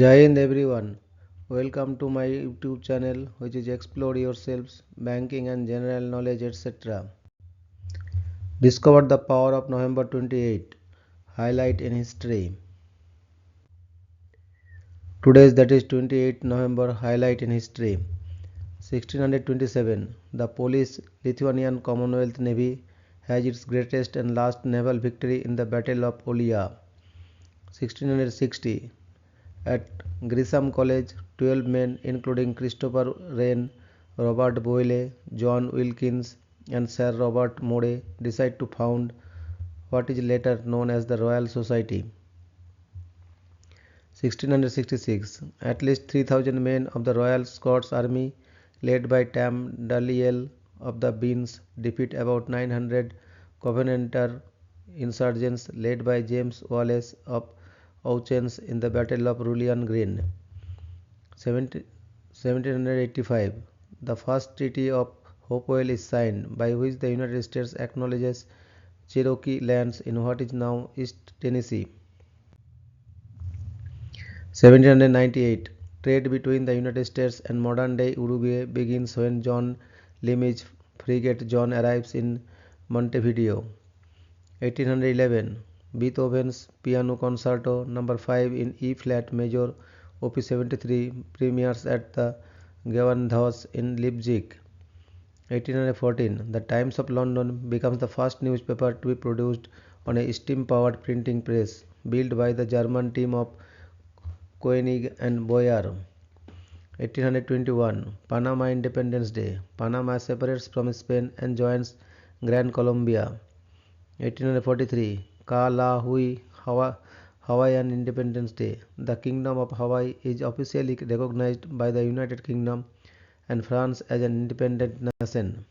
Jai Hind everyone. Welcome to my YouTube channel which is Explore Yourselves, Banking and General Knowledge etc. Discover the power of November 28. Highlight in history. Today's that is 28 November highlight in history. 1627. The Polish Lithuanian Commonwealth Navy has its greatest and last naval victory in the Battle of Olia. 1660. At Grissom College, 12 men, including Christopher Wren, Robert Boyle, John Wilkins, and Sir Robert Moray, decide to found what is later known as the Royal Society. 1666. At least 3,000 men of the Royal Scots Army, led by Tam Dalyell of the Beans, defeat about 900 Covenanter insurgents led by James Wallace of Auchens in the Battle of Rullian Green. 1785. The first Treaty of Hopewell is signed, by which the United States acknowledges Cherokee lands in what is now East Tennessee. 1798. Trade between the United States and modern-day Uruguay begins when John Limage frigate John arrives in Montevideo. 1811. Beethoven's Piano Concerto No. 5 in E-flat major Op. 73 premieres at the Gewandhaus in Leipzig. 1814. The Times of London becomes the first newspaper to be produced on a steam-powered printing press built by the German team of Koenig and Boyer. 1821. Panama Independence Day. Panama separates from Spain and joins Gran Colombia. 1843. Ka La Hui Hawaiian Independence Day. The Kingdom of Hawaii is officially recognized by the United Kingdom and France as an independent nation.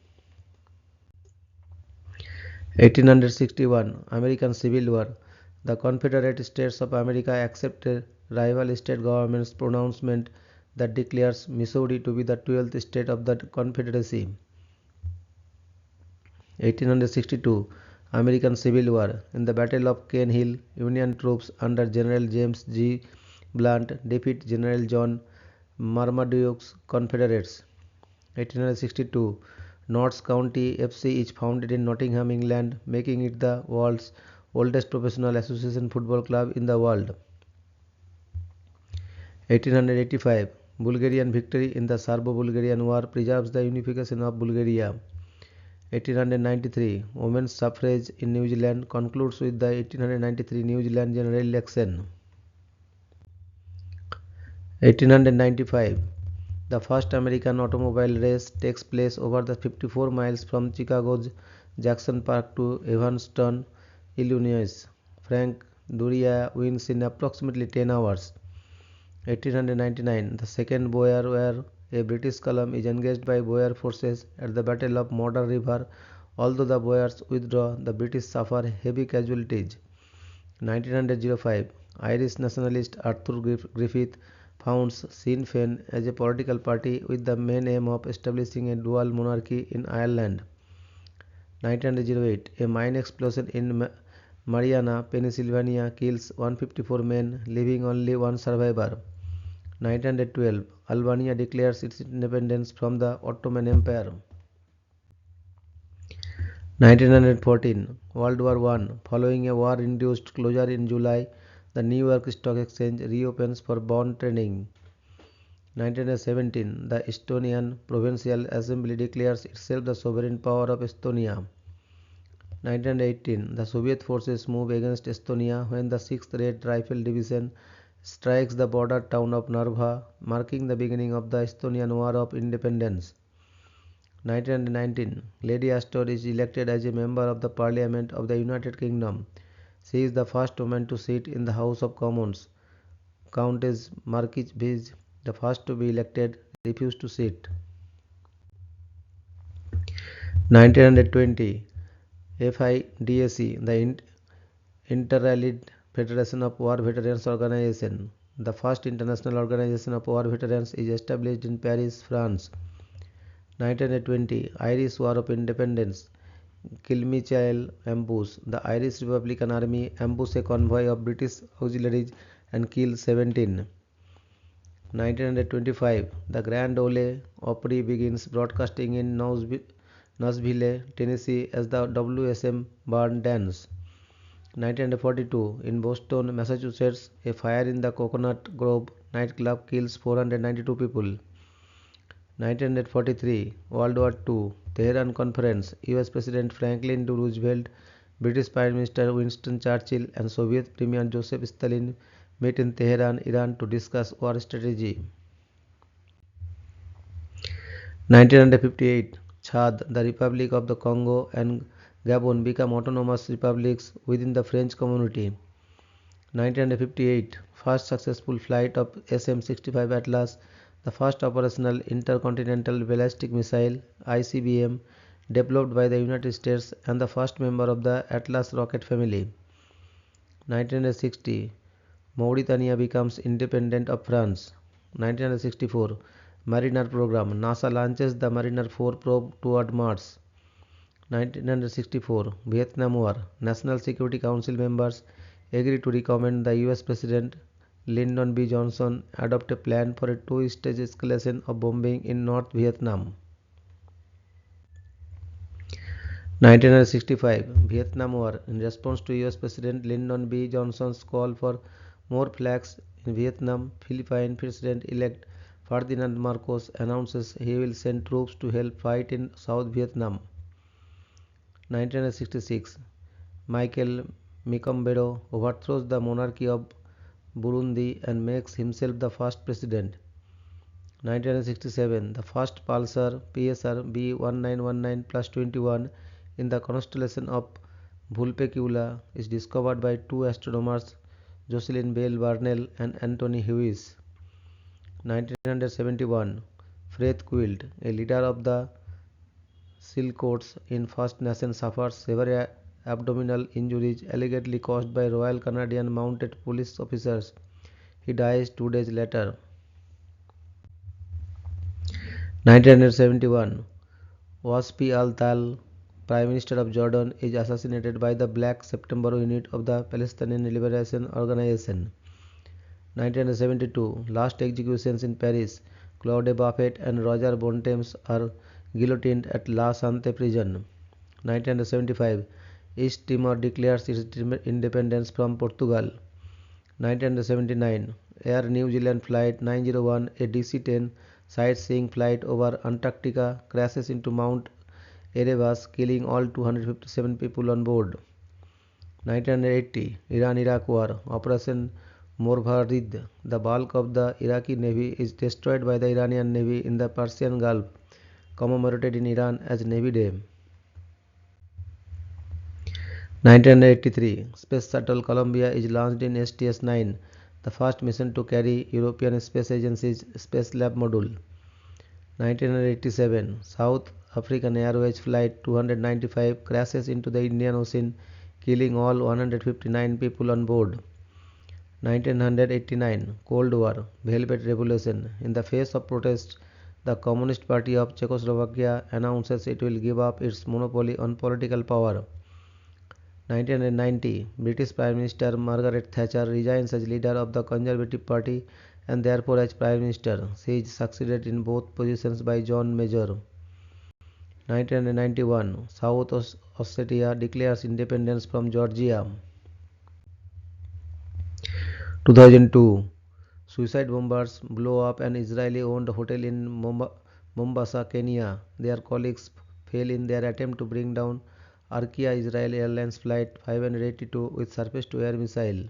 1861. American Civil War. The Confederate States of America accepted rival state governments' pronouncement that declares Missouri to be the 12th state of the Confederacy. 1862. American Civil War. In the Battle of Cane Hill, Union troops under General James G. Blunt defeat General John Marmaduke's Confederates. 1862. Notts County FC is founded in Nottingham, England, making it the world's oldest professional association football club in the world. 1885. Bulgarian victory in the Serbo-Bulgarian War preserves the unification of Bulgaria. 1893. Women's suffrage in New Zealand concludes with the 1893 New Zealand general election. 1895. The first American automobile race takes place over the 54 miles from Chicago's Jackson Park to Evanston, Illinois. Frank Duryea wins in approximately 10 hours. 1899. The Second Boer War. A British column is engaged by Boer forces at the Battle of Modder River. Although the Boers withdraw, the British suffer heavy casualties. 1905. Irish nationalist Arthur Griffith founds Sinn Féin as a political party with the main aim of establishing a dual monarchy in Ireland. 1908. A mine explosion in Mariana, Pennsylvania kills 154 men, leaving only one survivor. 1912. Albania declares its independence from the Ottoman Empire. 1914. World War I. Following a war-induced closure in July, the New York Stock Exchange reopens for bond trading. 1917. The Estonian Provincial Assembly declares itself the sovereign power of Estonia. 1918. The Soviet forces move against Estonia when the 6th Red Rifle Division strikes the border town of Narva, marking the beginning of the Estonian War of Independence. 1919. Lady Astor is elected as a member of the Parliament of the United Kingdom. She is the first woman to sit in the House of Commons. Countess Markievicz, the first to be elected, refused to sit. 1920. FIDAC, the Interallied Federation of War Veterans Organization. The first international organization of war veterans is established in Paris, France. 1920. Irish War of Independence. Kilmainham ambush. The Irish Republican Army ambushed a convoy of British auxiliaries and killed 17. 1925, the Grand Ole Opry begins broadcasting in Nashville, Tennessee as the WSM Barn Dance. 1942, in Boston, Massachusetts, a fire in the Coconut Grove nightclub kills 492 people. 1943, World War II, Tehran Conference, US President Franklin D. Roosevelt, British Prime Minister Winston Churchill, and Soviet Premier Joseph Stalin meet in Tehran, Iran to discuss war strategy. 1958, Chad, the Republic of the Congo, and Gabon become autonomous republics within the French Community. 1958, first successful flight of SM-65 Atlas, the first operational intercontinental ballistic missile (ICBM) developed by the United States and the first member of the Atlas rocket family. 1960, Mauritania becomes independent of France. 1964, Mariner program. NASA launches the Mariner 4 probe toward Mars. 1964, Vietnam War. National Security Council members agree to recommend the US President Lyndon B. Johnson adopt a plan for a two-stage escalation of bombing in North Vietnam. 1965, Vietnam War. In response to US President Lyndon B. Johnson's call for more flags in Vietnam, Philippine President-elect Ferdinand Marcos announces he will send troops to help fight in South Vietnam. 1966, Michael Mikombero overthrows the monarchy of Burundi and makes himself the first president. 1967, the first pulsar PSR B1919 plus 21 in the constellation of Vulpecula is discovered by two astronomers Jocelyn Bell Burnell and Anthony Hughes. 1971, Fred Quilt, a leader of the Silcoats in First Nation, suffers severe abdominal injuries allegedly caused by Royal Canadian Mounted Police officers. He dies 2 days later. 1971, Wasfi al-Tal, Prime Minister of Jordan, is assassinated by the Black September unit of the Palestinian Liberation Organization. 1972, last executions in Paris. Claude Buffet and Roger Bontemps are guillotined at La Sante prison. 1975, East Timor declares its independence from Portugal. 1979, Air New Zealand Flight 901, a DC-10 sightseeing flight over Antarctica, crashes into Mount Erebus, killing all 257 people on board. 1980, Iran-Iraq War, Operation Morvarid. The bulk of the Iraqi Navy is destroyed by the Iranian Navy in the Persian Gulf, commemorated in Iran as Navy Day. 1983, Space Shuttle Columbia is launched in STS-9, the first mission to carry European Space Agency's Space Lab module. 1987, South African Airways Flight 295 crashes into the Indian Ocean, killing all 159 people on board. 1989, Cold War, Velvet Revolution. In the face of protests, the Communist Party of Czechoslovakia announces it will give up its monopoly on political power. 1990, British Prime Minister Margaret Thatcher resigns as leader of the Conservative Party and therefore as Prime Minister. She is succeeded in both positions by John Major. 1991, South Ossetia declares independence from Georgia. 2002, suicide bombers blow up an Israeli-owned hotel in Mombasa, Kenya. Their colleagues fail in their attempt to bring down Arkia Israel Airlines Flight 582 with surface-to-air missile.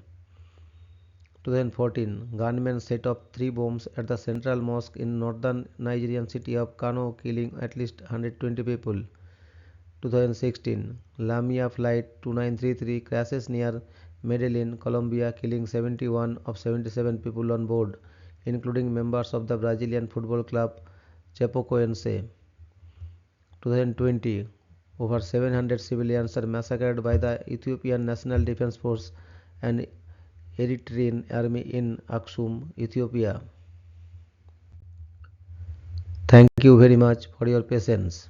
2014, gunmen set off 3 bombs at the central mosque in northern Nigerian city of Kano, killing at least 120 people. 2016, Lamia Flight 2933 crashes near Medellin, Colombia, killing 71 of 77 people on board, including members of the Brazilian football club Chapecoense. 2020, over 700 civilians are massacred by the Ethiopian National Defense Force and Eritrean army in Aksum, Ethiopia. Thank you very much for your patience.